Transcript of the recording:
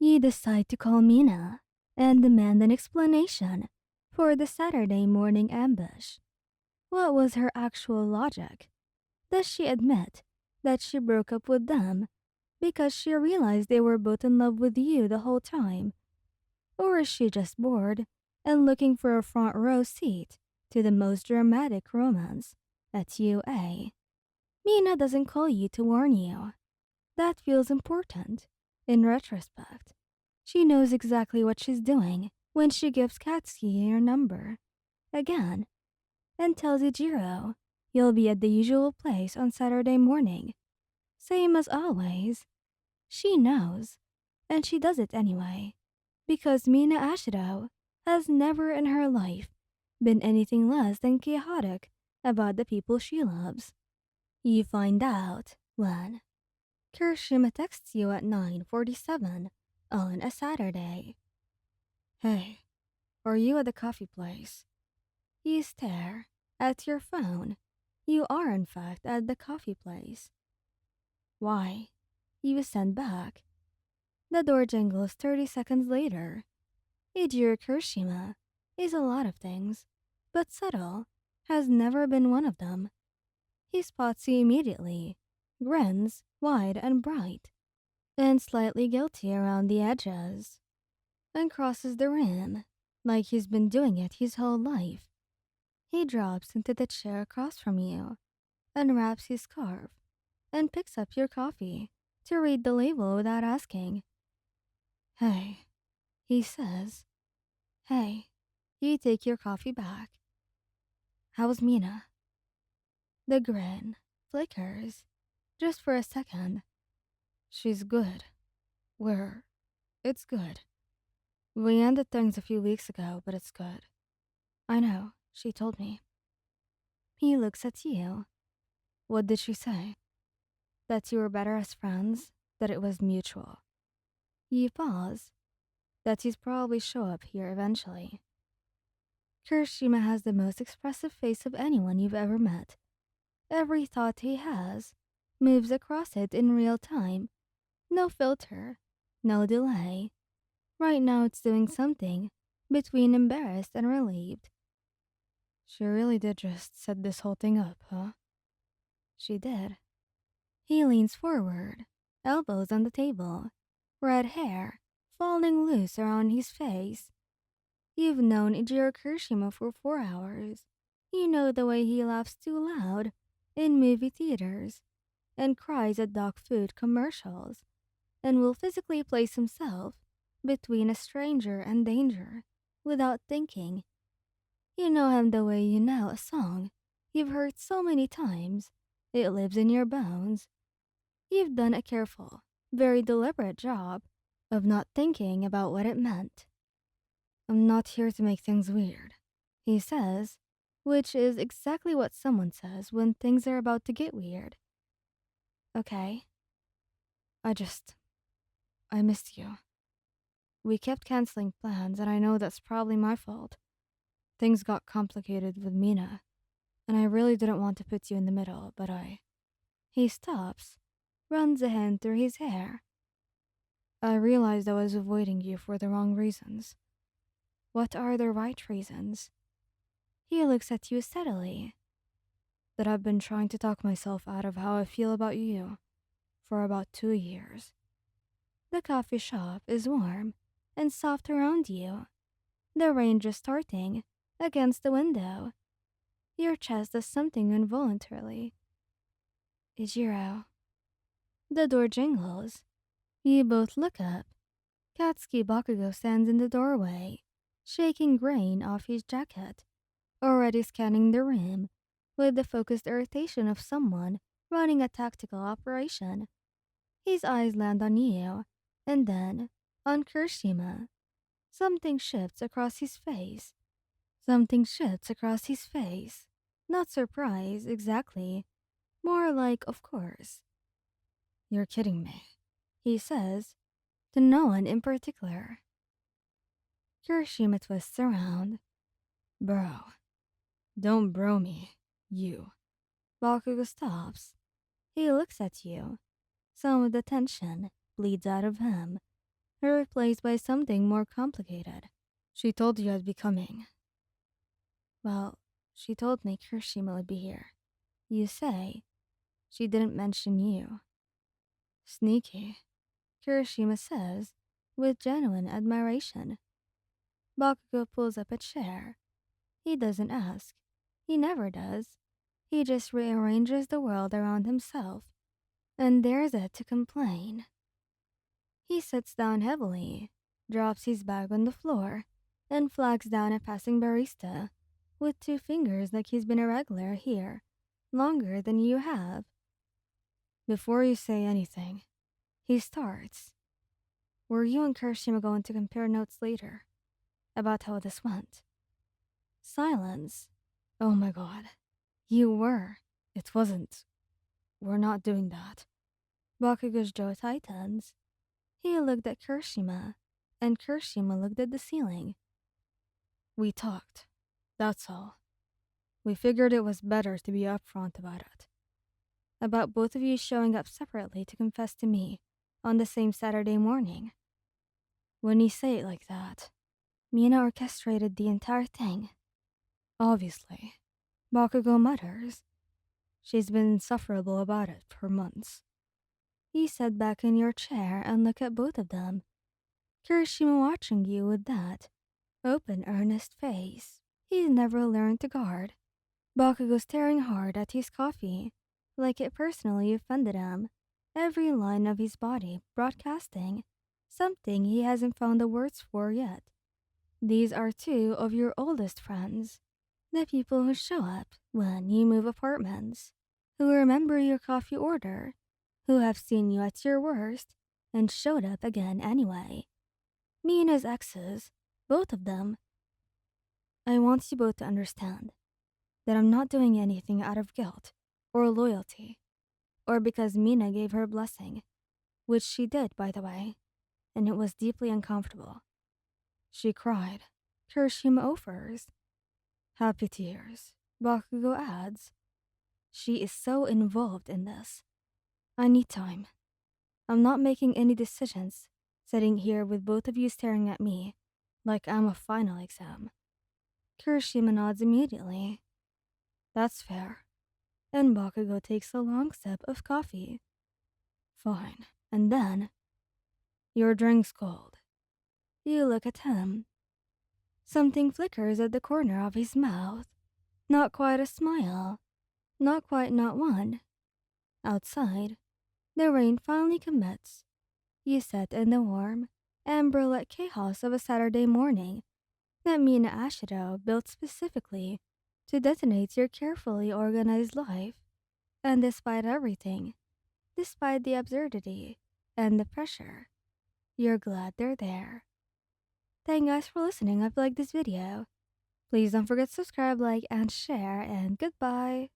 You decide to call Mina and demand an explanation for the Saturday morning ambush. What was her actual logic? Does she admit that she broke up with them because she realized they were both in love with you the whole time? Or is she just bored and looking for a front row seat to the most dramatic romance at UA? Mina doesn't call you to warn you. That feels important. In retrospect, she knows exactly what she's doing when she gives Katsuki your number again and tells Ijiro you'll be at the usual place on Saturday morning. Same as always. She knows, and she does it anyway, because Mina Ashido has never in her life been anything less than chaotic about the people she loves. You find out when Kirishima texts you at 9:47 on a Saturday. Hey, are you at the coffee place? You stare at your phone. You are in fact at the coffee place. Why? You send back. The door jingles 30 seconds later. Ijiro Kirishima is a lot of things, but subtle has never been one of them. He spots you immediately, grins wide and bright, and slightly guilty around the edges, and crosses the rim like he's been doing it his whole life. He drops into the chair across from you, unwraps his scarf, and picks up your coffee to read the label without asking. Hey, he says. Hey, you take your coffee back. How's Mina? The grin flickers, just for a second. She's good. It's good. We ended things a few weeks ago, but it's good. I know, she told me. He looks at you. What did she say? That you were better as friends, that it was mutual. You pause. That he'd probably show up here eventually. Kirishima has the most expressive face of anyone you've ever met. Every thought he has moves across it in real time. No filter, no delay. Right now it's doing something between embarrassed and relieved. She really did just set this whole thing up, huh? She did. He leans forward, elbows on the table, red hair falling loose around his face. You've known Ijiro Kirishima for 4 hours. You know the way he laughs too loud in movie theaters and cries at dog food commercials and will physically place himself between a stranger and danger without thinking. You know him the way you know a song you've heard so many times, it lives in your bones. You've done a careful, very deliberate job of not thinking about what it meant. I'm not here to make things weird, he says, which is exactly what someone says when things are about to get weird. Okay. I missed you. We kept canceling plans, and I know that's probably my fault. Things got complicated with Mina, and I really didn't want to put you in the middle, but I. He stops, runs a hand through his hair. I realized I was avoiding you for the wrong reasons. What are the right reasons? He looks at you steadily. That I've been trying to talk myself out of how I feel about you for about 2 years. The coffee shop is warm and soft around you. The rain just starting against the window. Your chest does something involuntarily. Ijiro. The door jingles. You both look up. Katsuki Bakugo stands in the doorway, shaking grain off his jacket, already scanning the room with the focused irritation of someone running a tactical operation. His eyes land on you, and then on Kirishima. Something shifts across his face. Something shifts across his face. Not surprise, exactly. More like, of course. You're kidding me, he says, to no one in particular. Kirishima twists around. Bro. Don't bro me, you. Bakugo stops. He looks at you. Some of the tension bleeds out of him, replaced by something more complicated. She told you I'd be coming. Well, she told me Kirishima would be here. You say she didn't mention you. Sneaky, Kirishima says, with genuine admiration. Bakugo pulls up a chair. He doesn't ask. He never does. He just rearranges the world around himself and dares it to complain. He sits down heavily, drops his bag on the floor, and flags down a passing barista with 2 fingers like he's been a regular here longer than you have. Before you say anything, he starts. Were you and Kirishima going to compare notes later about how this went? Silence. Oh my god. You were. It wasn't. We're not doing that. Bakugo's jaw tightens. He looked at Kirishima, and Kirishima looked at the ceiling. We talked. That's all. We figured it was better to be upfront about it. About both of you showing up separately to confess to me on the same Saturday morning. When you say it like that, Mina orchestrated the entire thing. Obviously, Bakugo mutters. She's been insufferable about it for months. You sit back in your chair and look at both of them. Kirishima watching you with that open, earnest face he's never learned to guard. Bakugo staring hard at his coffee, like it personally offended him. Every line of his body broadcasting something he hasn't found the words for yet. These are 2 of your oldest friends. The people who show up when you move apartments, who remember your coffee order, who have seen you at your worst and showed up again anyway. Mina's exes, both of them. I want you both to understand that I'm not doing anything out of guilt or loyalty, or because Mina gave her blessing, which she did, by the way, and it was deeply uncomfortable. She cried. Kirishima offers. Happy tears, Bakugo adds. She is so involved in this. I need time. I'm not making any decisions, sitting here with both of you staring at me like I'm a final exam. Kirishima nods immediately. That's fair. And Bakugo takes a long sip of coffee. Fine. And then, your drink's cold. You look at him. Something flickers at the corner of his mouth. Not quite a smile. Not quite not one. Outside, the rain finally commits. You sit in the warm, amber-lit chaos of a Saturday morning that Mina Ashido built specifically to detonate your carefully organized life. And despite everything, despite the absurdity and the pressure, you're glad they're there. Thank you guys for listening. If you like this video, please don't forget to subscribe, like, and share, and goodbye.